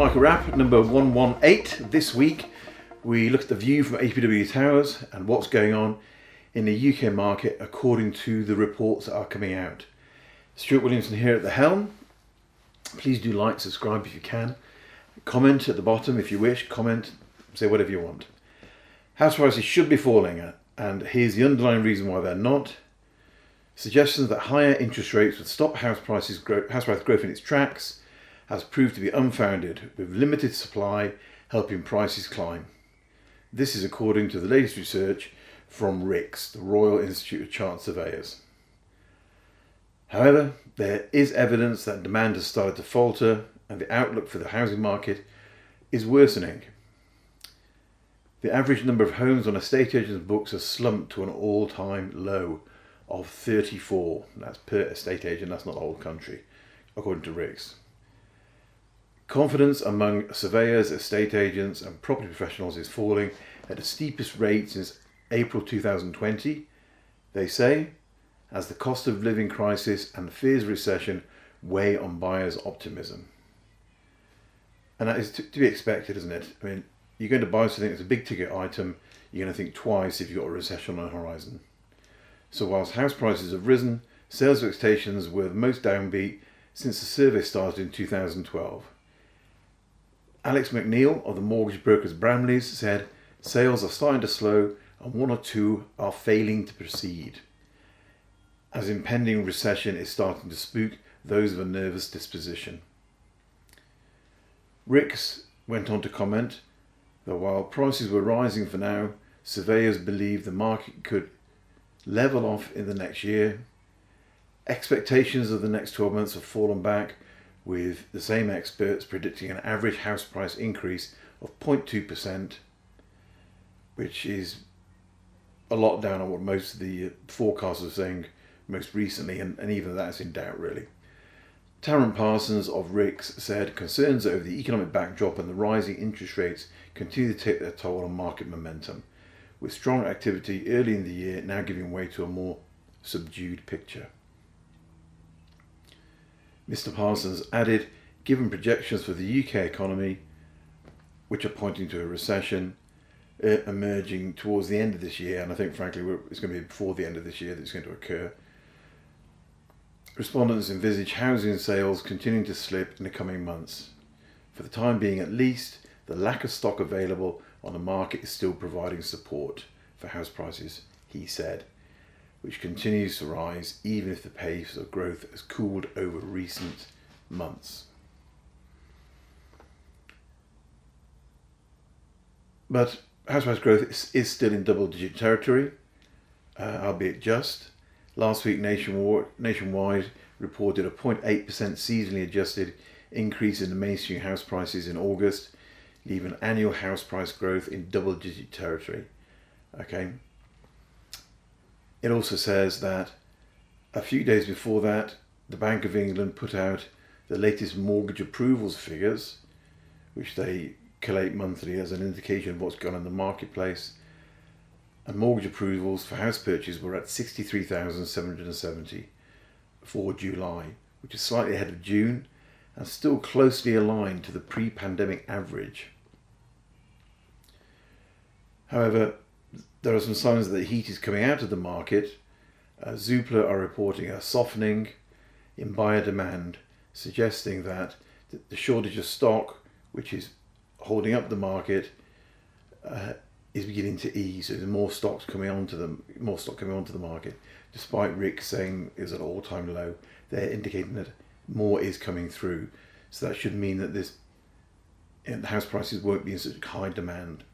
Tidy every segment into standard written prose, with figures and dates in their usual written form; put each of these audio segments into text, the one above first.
Market Wrap number 118. This week we look at the view from APW Towers and what's going on in the UK market according to the reports that are coming out. Stuart Williamson here at the helm. Please do like, subscribe if you can. Comment at the bottom if you wish. Comment, say whatever you want. House prices should be falling, and here's the underlying reason why they're not. Suggestions that higher interest rates would stop house price growth in its tracks has proved to be unfounded, with limited supply helping prices climb. This is according to the latest research from RICS, the Royal Institute of Chartered Surveyors. However, there is evidence that demand has started to falter and the outlook for the housing market is worsening. The average number of homes on estate agents' books has slumped to an all-time low of 34. That's per estate agent, that's not the whole country, according to RICS. Confidence among surveyors, estate agents and property professionals is falling at the steepest rate since April 2020, they say, as the cost of living crisis and the fears of recession weigh on buyers' optimism. And that is to be expected, isn't it? I mean, you're going to buy something that's a big ticket item, you're going to think twice if you've got a recession on the horizon. So whilst house prices have risen, sales expectations were the most downbeat since the survey started in 2012. Alex McNeil of the mortgage brokers Bramley's said sales are starting to slow and one or two are failing to proceed, as impending recession is starting to spook those of a nervous disposition. RICS went on to comment that while prices were rising for now, surveyors believe the market could level off in the next year. Expectations of the next 12 months have fallen back, with the same experts predicting an average house price increase of 0.2%, which is a lot down on what most of the forecasters are saying most recently, and even that's in doubt really. Tarrant Parsons of RICS said concerns over the economic backdrop and the rising interest rates continue to take their toll on market momentum, with strong activity early in the year now giving way to a more subdued picture. Mr. Parsons added, given projections for the UK economy, which are pointing to a recession emerging towards the end of this year, and I think frankly it's going to be before the end of this year that it's going to occur, respondents envisage housing sales continuing to slip in the coming months. For the time being at least, the lack of stock available on the market is still providing support for house prices, he said, which continues to rise even if the pace of growth has cooled over recent months. But house price growth is still in double-digit territory, albeit just. Last week, Nationwide reported a 0.8% seasonally adjusted increase in the mainstream house prices in August, leaving annual house price growth in double-digit territory. Okay. It also says that a few days before that, the Bank of England put out the latest mortgage approvals figures, which they collate monthly as an indication of what's gone on in the marketplace. And mortgage approvals for house purchase were at 63,770 for July, which is slightly ahead of June and still closely aligned to the pre-pandemic average. However, there are some signs that the heat is coming out of the market. Zoopla are reporting a softening in buyer demand, suggesting that the shortage of stock, which is holding up the market, is beginning to ease. So there's more stock coming onto the market, despite RICS saying is at an all-time low. They're indicating that more is coming through. So that should mean that house prices won't be in such high demand.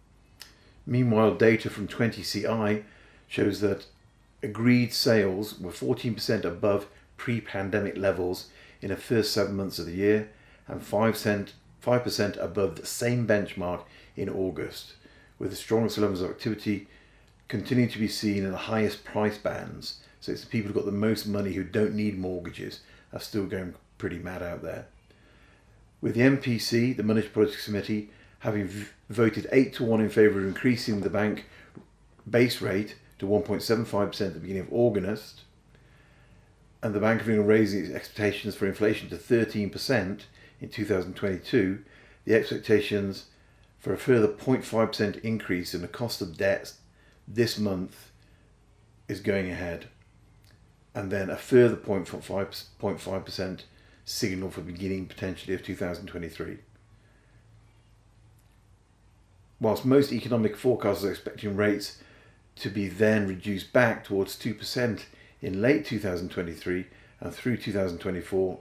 Meanwhile, data from 20CI shows that agreed sales were 14% above pre-pandemic levels in the first 7 months of the year and 5% above the same benchmark in August, with the strongest levels of activity continuing to be seen in the highest price bands. So it's the people who've got the most money who don't need mortgages are still going pretty mad out there. With the MPC, the Monetary Policy Committee, having voted 8-1 in favour of increasing the bank base rate to 1.75% at the beginning of August, and the Bank of England raising its expectations for inflation to 13% in 2022, the expectations for a further 0.5% increase in the cost of debt this month is going ahead, and then a further 0.5% signal for beginning potentially of 2023. Whilst most economic forecasts are expecting rates to be then reduced back towards 2% in late 2023 and through 2024,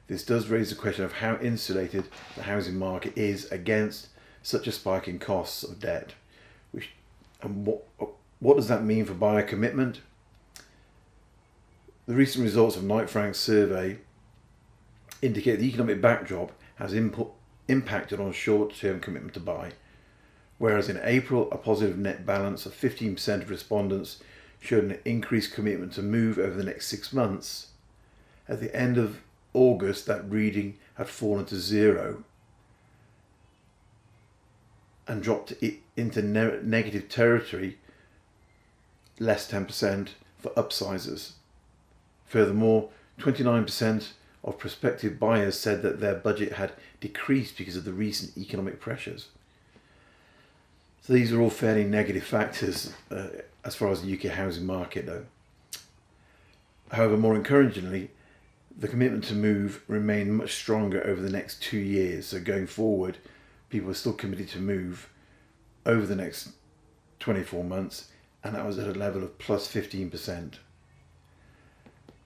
this does raise the question of how insulated the housing market is against such a spike in costs of debt. And what does that mean for buyer commitment? The recent results of Knight Frank's survey indicate the economic backdrop has impacted on short-term commitment to buy. Whereas in April, a positive net balance of 15% of respondents showed an increased commitment to move over the next 6 months. At the end of August, that reading had fallen to 0 and dropped into negative territory, less 10% for upsizers. Furthermore, 29% of prospective buyers said that their budget had decreased because of the recent economic pressures. So these are all fairly negative factors as far as the UK housing market though. However, more encouragingly, the commitment to move remained much stronger over the next 2 years. So going forward, people are still committed to move over the next 24 months, and that was at a level of plus 15%.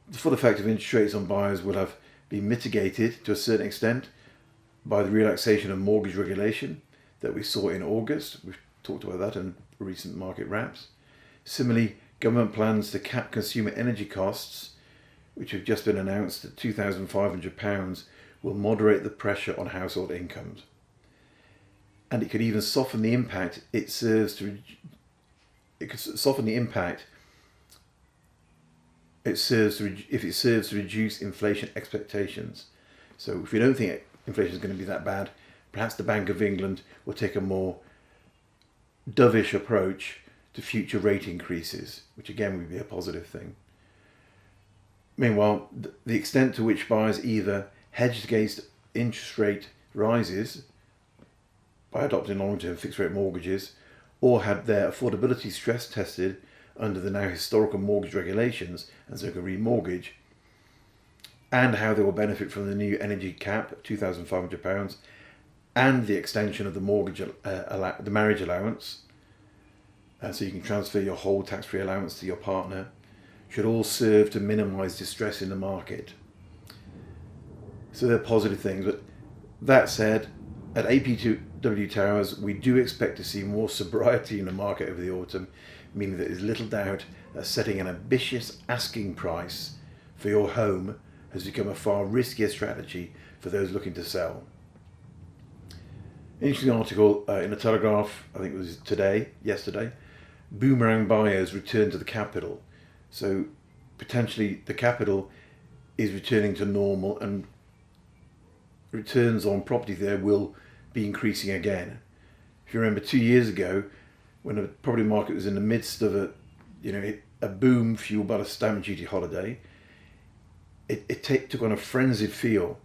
The full effect of interest rates on buyers will have been mitigated to a certain extent by the relaxation of mortgage regulation that we saw in August. We've talked about that in recent market wraps. Similarly, government plans to cap consumer energy costs, which have just been announced at £2,500, will moderate the pressure on household incomes. And it could even soften the impact it serves to reduce inflation expectations. So if we don't think inflation is going to be that bad, perhaps the Bank of England will take a more dovish approach to future rate increases, which again would be a positive thing. Meanwhile, the extent to which buyers either hedged against interest rate rises by adopting long-term fixed-rate mortgages, or had their affordability stress tested under the now historical mortgage regulations and so could remortgage, and how they will benefit from the new energy cap of £2,500 and the extension of the the marriage allowance, so you can transfer your whole tax-free allowance to your partner, should all serve to minimise distress in the market. So they're positive things. But that said, at APW Towers, we do expect to see more sobriety in the market over the autumn, meaning that there's little doubt that setting an ambitious asking price for your home has become a far riskier strategy for those looking to sell. Interesting article in the Telegraph, I think it was yesterday, boomerang buyers return to the capital. So potentially the capital is returning to normal and returns on property there will be increasing again. If you remember 2 years ago, when the property market was in the midst of a boom fueled by the stamp duty holiday, it took on a frenzied feel.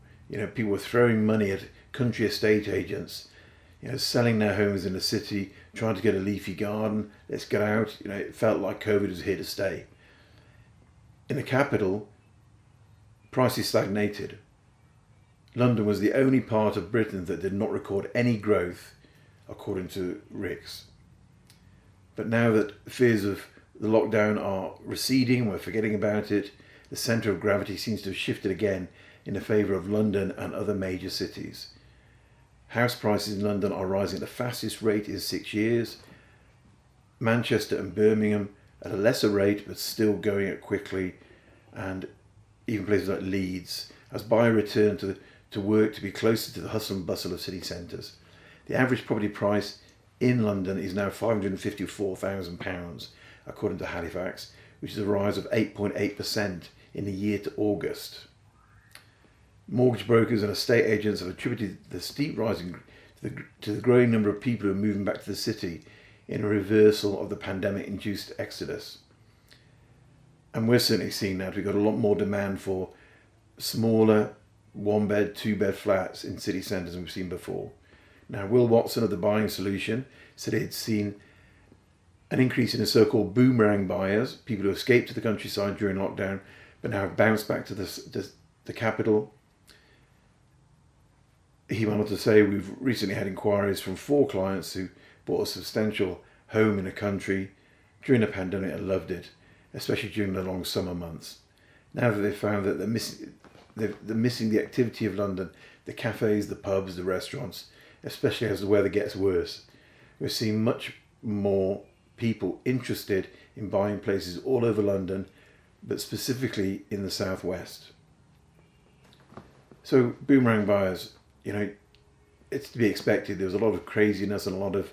People were throwing money at country estate agents, selling their homes in the city, trying to get a leafy garden. Let's get out. It felt like COVID was here to stay. In the capital, prices stagnated. London was the only part of Britain that did not record any growth, according to RICS. But now that fears of the lockdown are receding, we're forgetting about it, the centre of gravity seems to have shifted again in the favour of London and other major cities. House prices in London are rising at the fastest rate in 6 years. Manchester and Birmingham at a lesser rate, but still going up quickly, and even places like Leeds, as buyers return to work to be closer to the hustle and bustle of city centres. The average property price in London is now £554,000, according to Halifax, which is a rise of 8.8% in the year to August. Mortgage brokers and estate agents have attributed the steep rise to the growing number of people who are moving back to the city in a reversal of the pandemic-induced exodus. And we're certainly seeing that we've got a lot more demand for smaller 1-bed, 2-bed flats in city centres than we've seen before. Now, Will Watson of the Buying Solution said he'd seen an increase in the so-called boomerang buyers, people who escaped to the countryside during lockdown, but now have bounced back to the capital. He went on to say, we've recently had inquiries from 4 clients who bought a substantial home in the country during the pandemic and loved it, especially during the long summer months. Now that they've found that they're missing the activity of London, the cafes, the pubs, the restaurants, especially as the weather gets worse. We're seeing much more people interested in buying places all over London, but specifically in the southwest. So boomerang buyers, it's to be expected. There was a lot of craziness and a lot of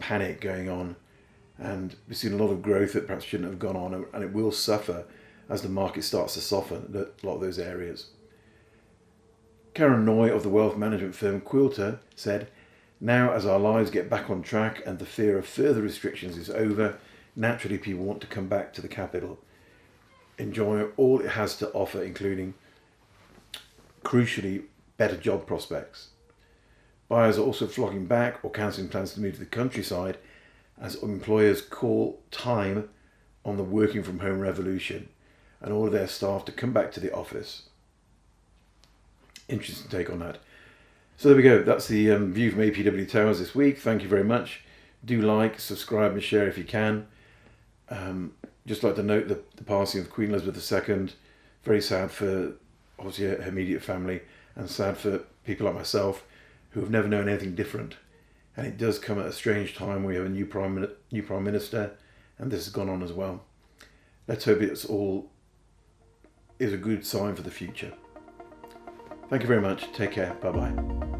panic going on, and we've seen a lot of growth that perhaps shouldn't have gone on, and it will suffer as the market starts to soften in a lot of those areas. Karen Noy of the wealth management firm Quilter said, now as our lives get back on track and the fear of further restrictions is over, naturally people want to come back to the capital, enjoy all it has to offer, including, crucially, better job prospects. Buyers are also flocking back or cancelling plans to move to the countryside as employers call time on the working from home revolution and order their staff to come back to the office. Interesting take on that. So there we go. That's the view from APW Towers this week. Thank you very much. Do like, subscribe and share if you can. Just like to note the passing of Queen Elizabeth II. Very sad for obviously her immediate family, and sad for people like myself who have never known anything different. And it does come at a strange time. We have a new Prime Minister, and this has gone on as well. Let's hope it's all is a good sign for the future. Thank you very much. Take care. Bye-bye.